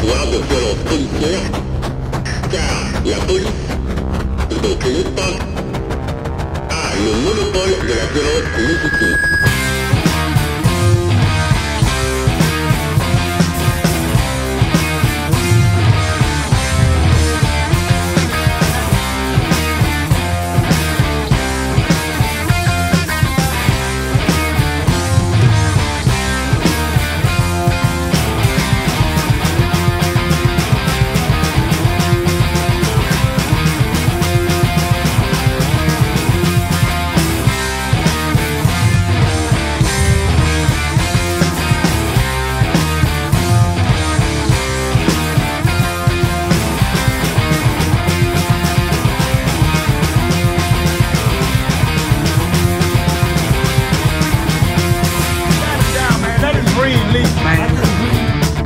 histoire de violence policière, car la police, donc l'État, a le monopole de la violence légitime.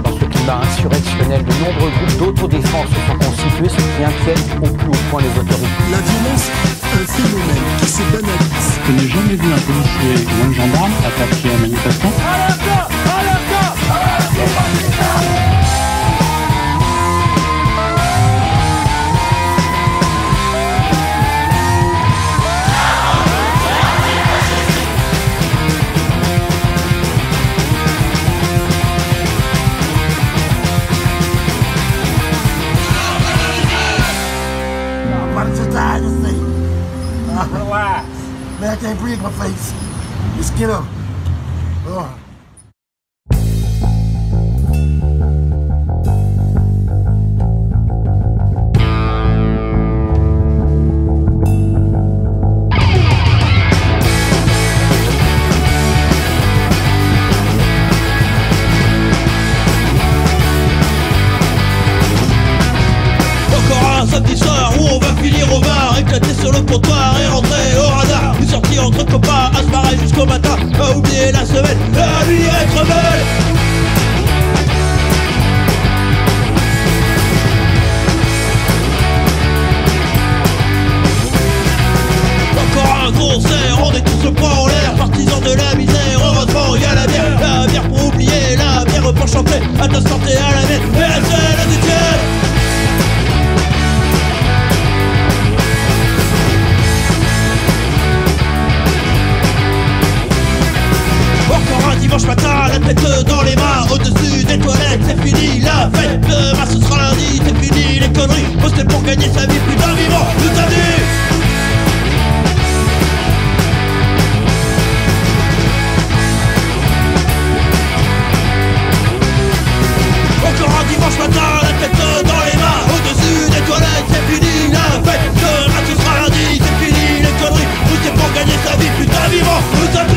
Dans ce climat insurrectionnel, de nombreux groupes d'autodéfense se sont constitués, ce qui inquiète au plus haut point les autorités. La violence, un phénomène qui se banalise. Je n'ai jamais vu un policier ou un gendarme attaquer un manifestant. I'm so tired of saying. Why? Man, I can't breathe my face. Just get up. Oh. Encore un samedi soir où on va finir au bar, éclater sur le comptoir et rentrer au radar. Une sortie entre copains à se marrer jusqu'au matin, à oublier la semaine, à lui être belle. Encore un concert, on est tous le poing en l'air, partisans de la misère, heureusement y a la bière pour oublier, la bière pour chanter, à ta santé à la mienne, et à celle du tien. Encore un dimanche matin, la tête dans les mains, au-dessus des toilettes, c'est fini la fête. Demain ce sera lundi, c'est fini les conneries. Poster pour gagner sa vie, plus d'un vivant, tout à nu. Encore un dimanche matin, la tête dans les mains, au-dessus des toilettes, c'est fini la fête. Demain ce sera lundi, c'est fini les conneries. Poster pour gagner sa vie, plus d'un vivant, tout à nu.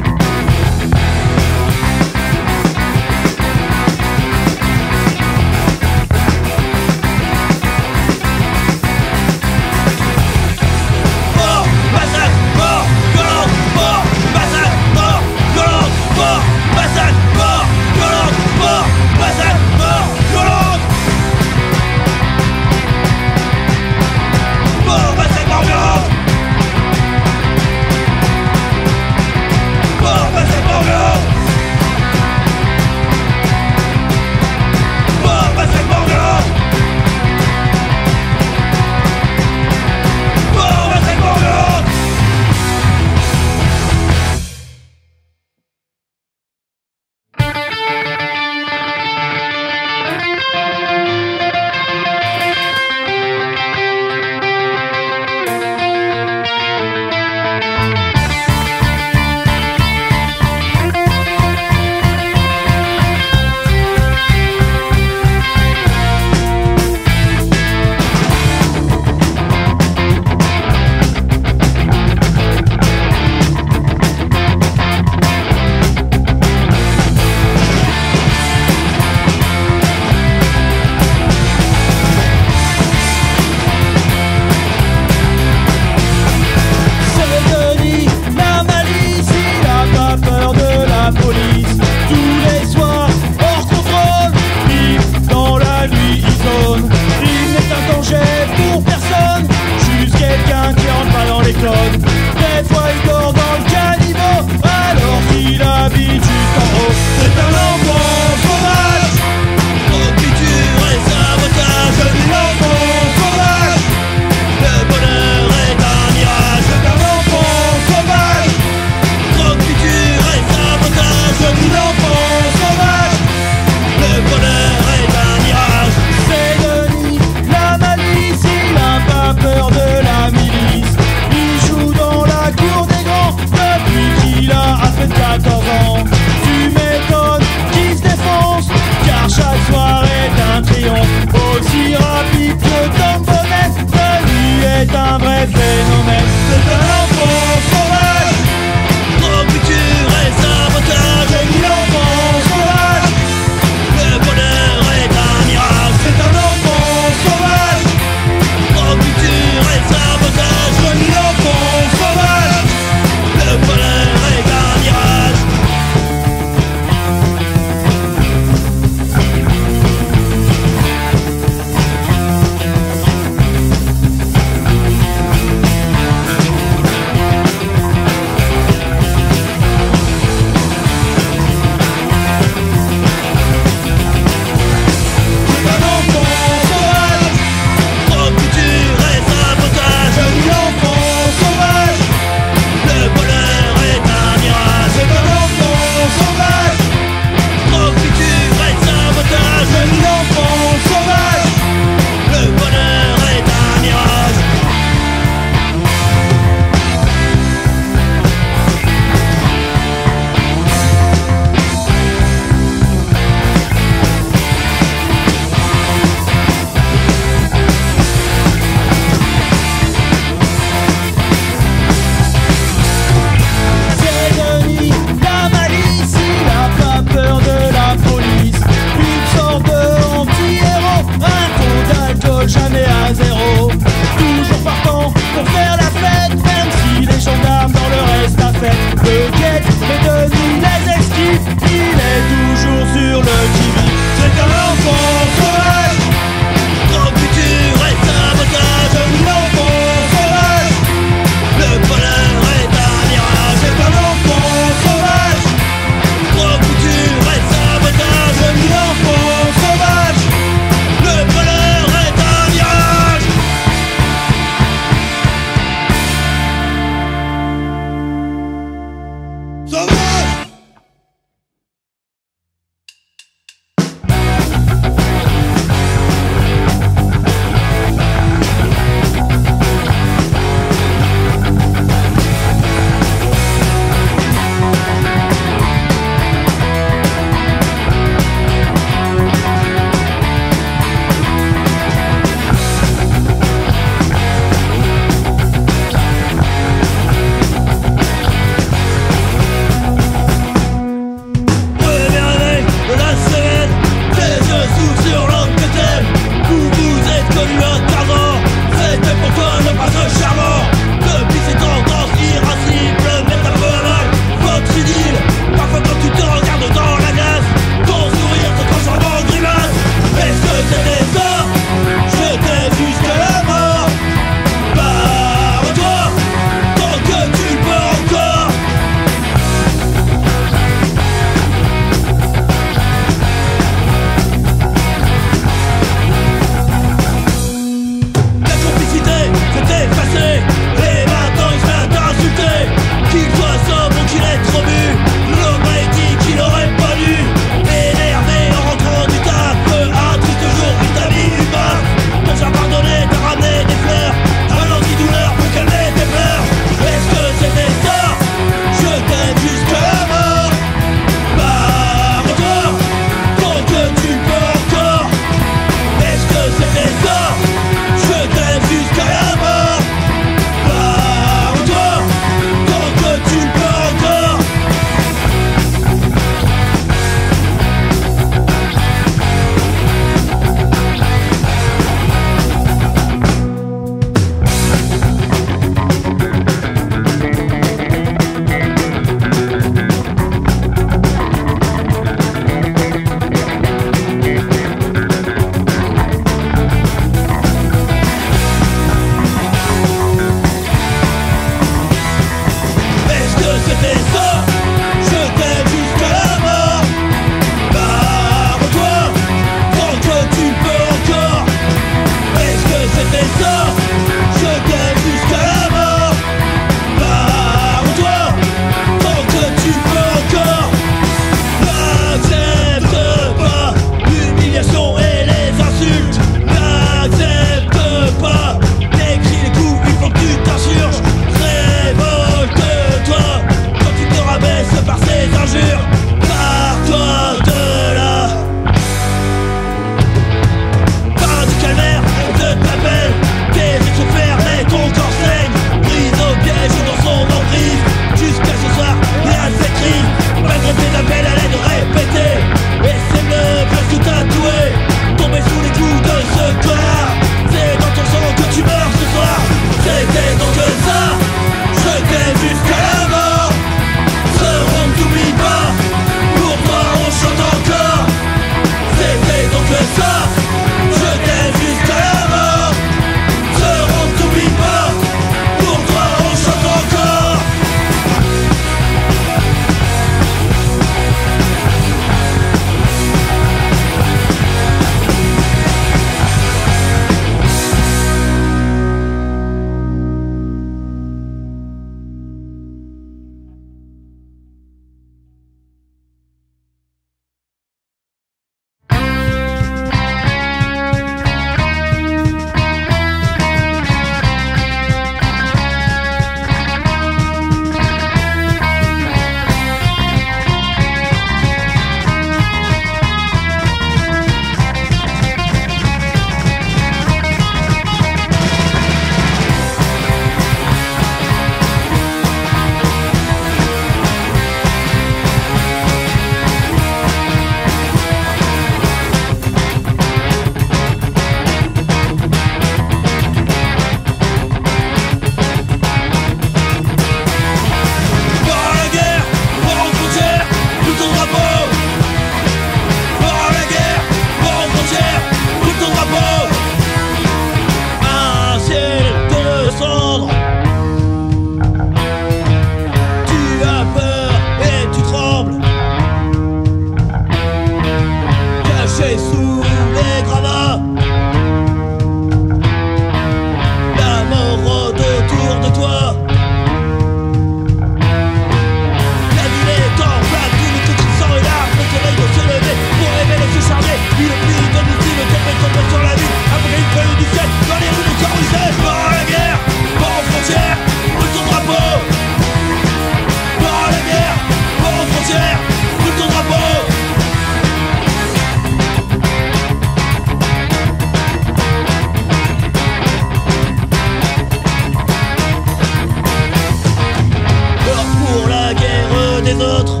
les autres.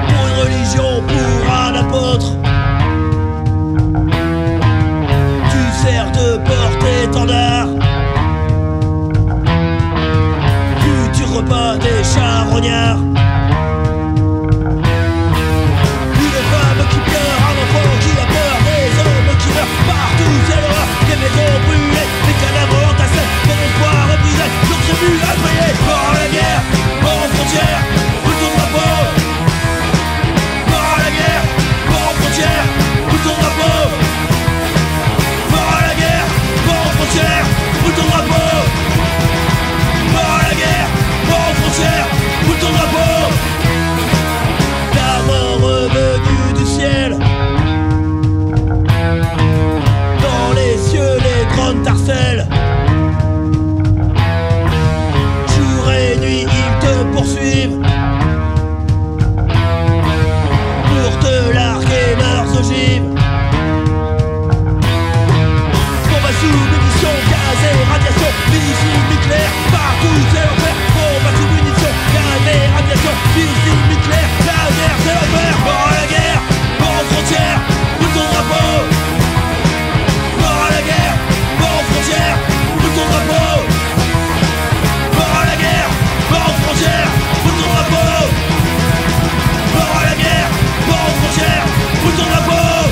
Pour une religion, pour un apôtre. Tu sers de porte-étendard. Tu repas des charognards. Une femme qui pleure, un enfant qui a peur, des hommes qui meurent partout, c'est l'horreur. Des maisons brûlées, des cadavres entassés, des espoirs brisés, d'autres buts à payer. Mort à la guerre, mort aux frontières, où ton drapeau. Mort à la guerre, mort aux frontières, où ton drapeau. Mort à la guerre, mort aux frontières, où ton drapeau. Mort à la guerre, mort aux frontières, où ton drapeau. La mort revenue du ciel. Dans les cieux, les drones t'harcèlent. Jour et nuit, ils te poursuivent. Pour te larguer leurs ogives. Bombe à sous-munitions, gaz et radiation, missiles nucléaires, partout c'est l'enfer. Bombe à sous-munitions, gaz et radiation, missiles nucléaires, laser c'est l'enfer. Mort à la guerre, mort aux frontières, où ton drapeau. Mort à la guerre, mort aux frontières, où ton drapeau. Mort à la guerre, mort aux frontières, où ton drapeau. Mort à la guerre, mort aux frontières, où ton drapeau.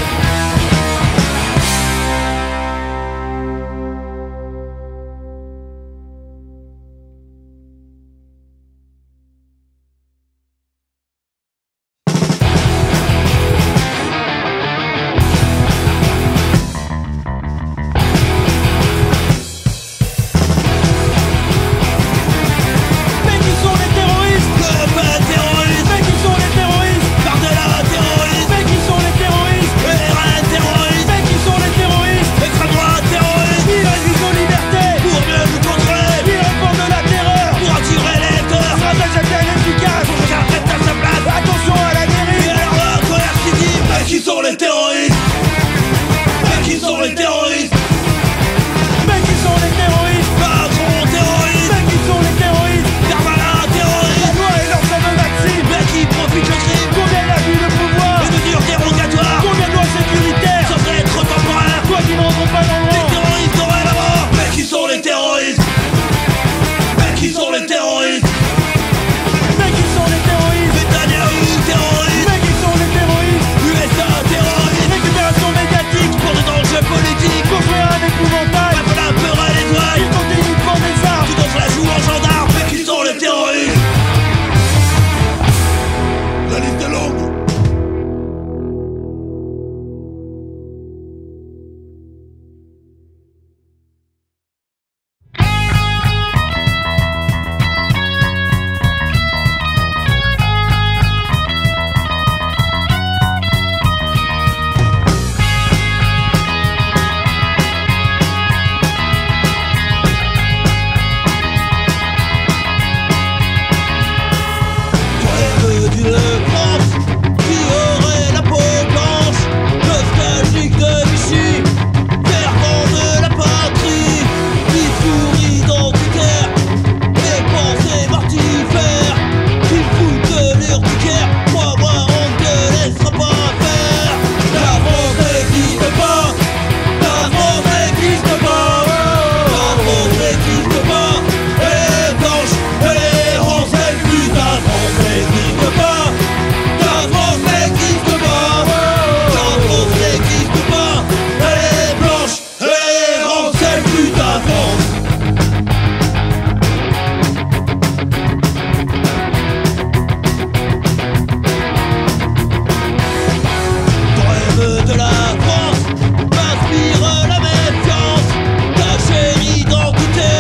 Mais qui sont les terroristes? Pas terroristes. Mais qui sont les terroristes? Par-delà terroristes. Mais qui sont les terroristes? RN terroristes. Mais qui sont les terroristes? Extrême droite terroristes. Ils résistent aux libertés pour mieux nous contrôler. Ils répandent de la terreur pour attirer les lecteurs. Stratège bien efficace pour que chacun reste à sa place. Attention à la dérive. Et alors là, coercitive. Mais qui sont les terroristes? Mais qui sont les terroristes? Mais qui sont les terroristes? Macron terroriste. Mais qui sont les terroristes? Darmanin terroriste. La loi et leur fameux Maxime. Mais qui profite le crime? Combien d'abus de pouvoir? Les mesures dérogatoires. Combien de lois sécuritaires sans être temporaires? Quoi qui ne rentrent pas dans le rang. Les terroristes auraient la mort. Mais qui sont les terroristes? Mais qui sont les terroristes? Mais qui sont les terroristes? Netanyahou terroriste. Mais qui sont les terroristes? USA terroriste. Récupération médiatique pour des dangers politiques. Construire un épouvantail. Bref, la peur à les doigts. Ils continuent de prendre des armes. Tout dans la joue en gendarme. Mais qui sont les terroristes? La liste est longue. Rêve d'une France qui aurait la peau blanche, nostalgique de Vichy, fervent de la patrie, discours identitaire, et pensées mortifères, qui foutent de l'urticaire. Crois-moi, on ne te laissera pas faire. La France n'existe pas. La France n'existe pas. La France n'existe pas. Elle est blanche, elle est rose, elle putain. La France n'existe pas. La France n'existe pas. La France n'existe pas. Elle est blanche, elle est rose, elle putain. France. Rêve de la France m'inspire la méfiance. Ta chère identité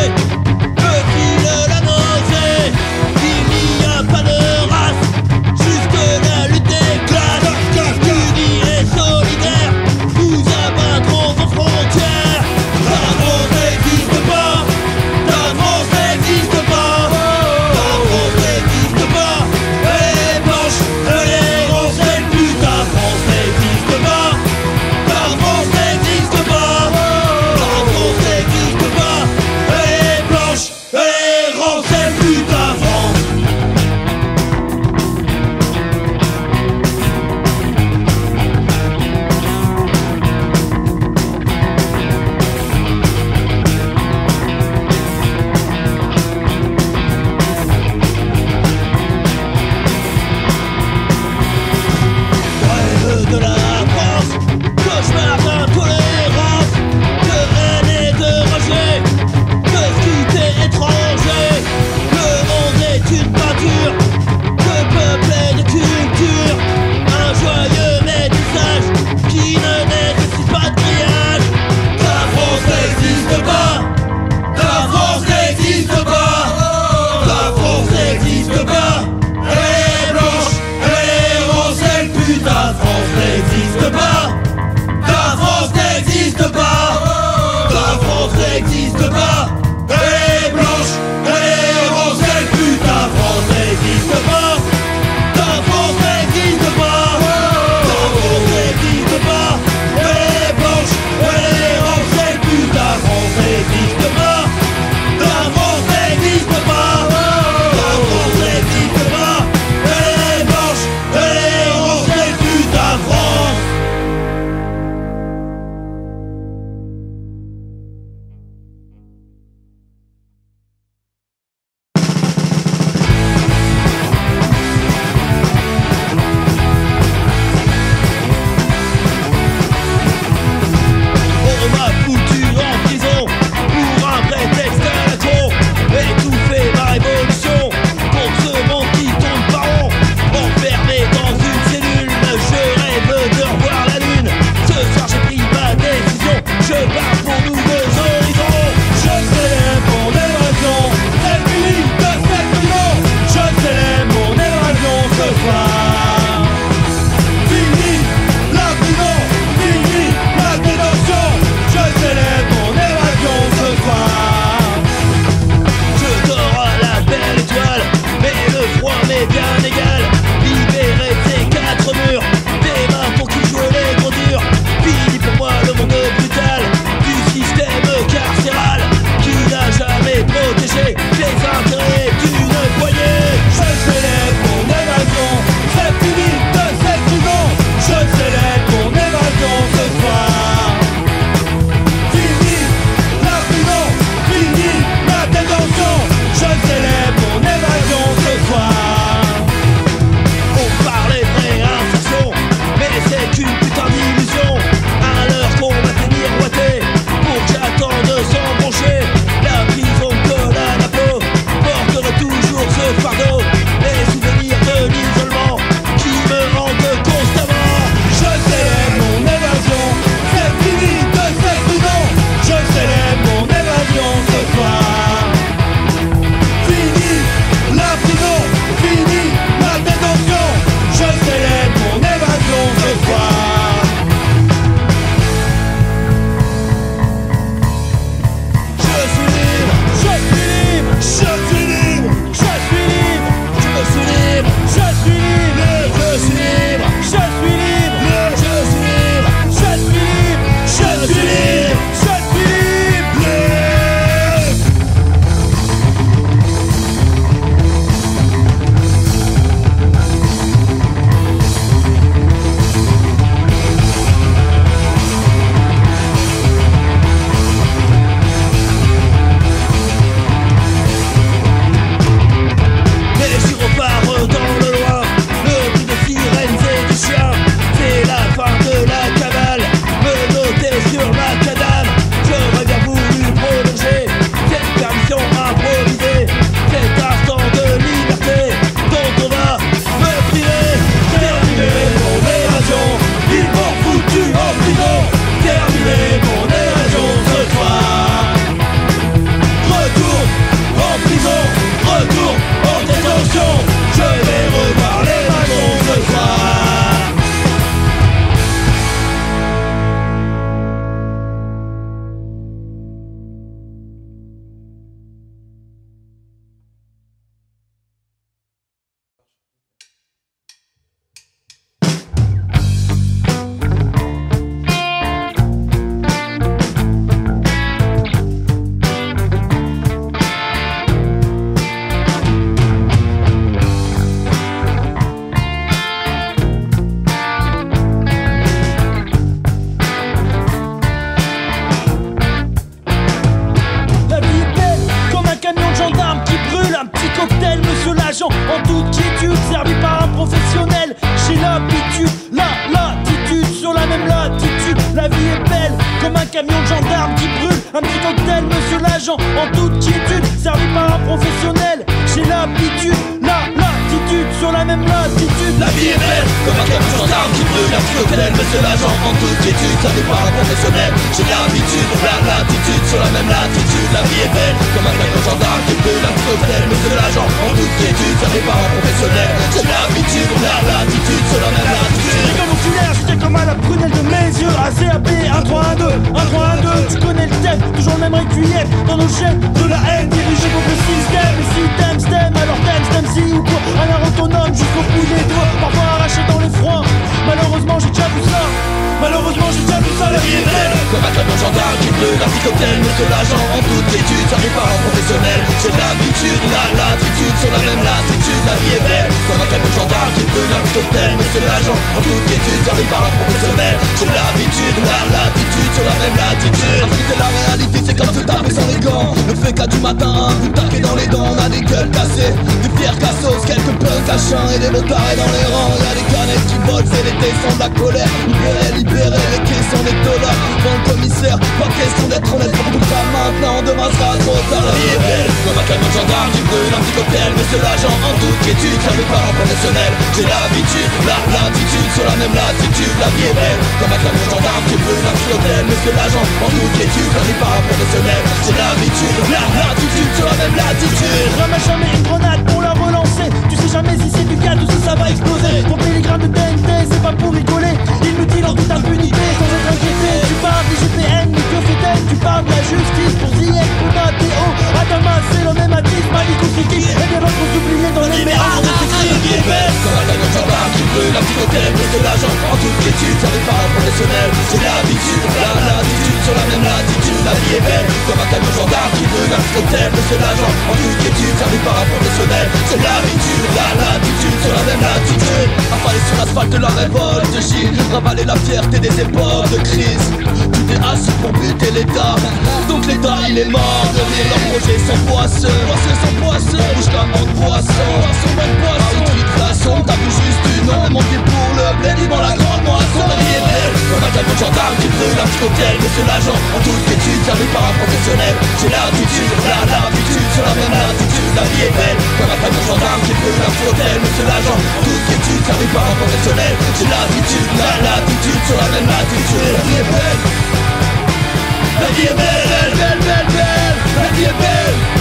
camion de gendarme qui brûle. Un petit cocktail, monsieur l'agent, en toute quiétude, servi par un professionnel. J'ai l'habitude, l'attitude sur la même latitude. La vie est belle, comme un camion de gendarme qui brûle. Un petit cocktail, monsieur l'agent, en toute quiétude, servi par un professionnel. J'ai l'habitude, la latitude sur la même latitude. La vie est belle, comme un camion de gendarme qui brûle. Un petit cocktail, monsieur l'agent, en toute quiétude, servi par un professionnel. J'ai l'habitude, la latitude sur la même latitude. J'étais comme oculaire, j'étais comme à la prunelle de mes yeux. ACAB, 1, 3, 1, 2, 1, 3, 1, 2. Tu connais le thème, toujours le même requiem. Dans nos chaînes de la haine, dirigé contre le système. Et si t'aimes, stem, alors t'aimes si ou quoi. Un art autonome jusqu'au bout des doigts, parfois arraché dans les froids. Malheureusement j'ai déjà vu ça. Malheureusement j'ai déjà vu ça. La vie est belle, comme un camion gendarme qui brûle. Un petit cocktail, monsieur l'agent, en toute quiétude, servi par un professionnel. J'ai l'habitude, la latitude sur la même latitude. La vie est belle, comme un camion gendarme qui brûle. Un petit cocktail, monsieur l'agent, en toute quiétude, servi par un professionnel. J'ai l'habitude, la latitude sur la même latitude. Afrique la réalité, c'est comme se taper sans les gants. Le fait qu'à du matin, un coup de taquet dans les dents. On a des gueules cassées, des pierres cassos, quelques punks à chien et des motards dans les rangs. Y'a des canettes qui volent, c'est l'été sans de la colère. Libérez, les caissons des dollars. Devant le commissaire, pas question d'être honnête pour tout ça maintenant. Demain sera trop tard. La vie est belle, comme un camion de gendarme qui brûle. Un petit cocktail, monsieur l'agent, en toute quiétude, servi par un professionnel. J'ai l'habitude, la latitude sur la même latitude. La vie est belle, comme un camion de gendarme qui brûle. Un petit cocktail, monsieur l'agent, en toute quiétude, servi par un professionnel. J'ai l'habitude, la latitude sur la même latitude. Ramène jamais une grenade pour la relancer. Tu sais jamais si c'est du gaz ou si ça va exploser. Ton milligramme de TNT, c'est pas pour rigoler. Inutile en toute impunité, sans être inquiété. Tu parles du GPN, micro-fétène. Tu parles de la justice pour Ziyech, Puna, Théo, Adama, c'est le même atis, Malik ou Fiki. Et bien d'autres oubliés dans les méandres de tes La vie est belle, comme un camion de gendarme qui brûle. Un petit cocktail, monsieur l'agent, en toute quiétude, servi par un professionnel. J'ai l'habitude, la latitude sur la même latitude. La vie est belle, comme un camion de gendarme qui brûle. Un petit cocktail, monsieur l'agent, en toute quiétude, servi par un professionnel. J'ai l'habitude, la latitude sur la même latitude. Avaler sur l'asphalte la révolte, j'ai ravalé la fierté des époques de crise. Tout est assis pour buter l'État, donc l'État il est mort. De rire leurs projets sans poisson, bouge comme un poisson, de façon, t'as vu juste une nom, monté pour le blé, devant la grande moisson. La vie est belle, comme un camion de gendarme qui brûle. Un petit cocktail, monsieur l'agent, en toute quiétude, servi par un professionnel. J'ai l'habitude, la latitude sur la même latitude. La vie est belle, comme un camion de gendarme qui brûle. Un petit cocktail, monsieur l'agent, en toute quiétude, servi par un professionnel. J'ai l'habitude, la latitude sur la même latitude. La vie est belle, la vie est belle, belle, belle, belle, la vie est belle.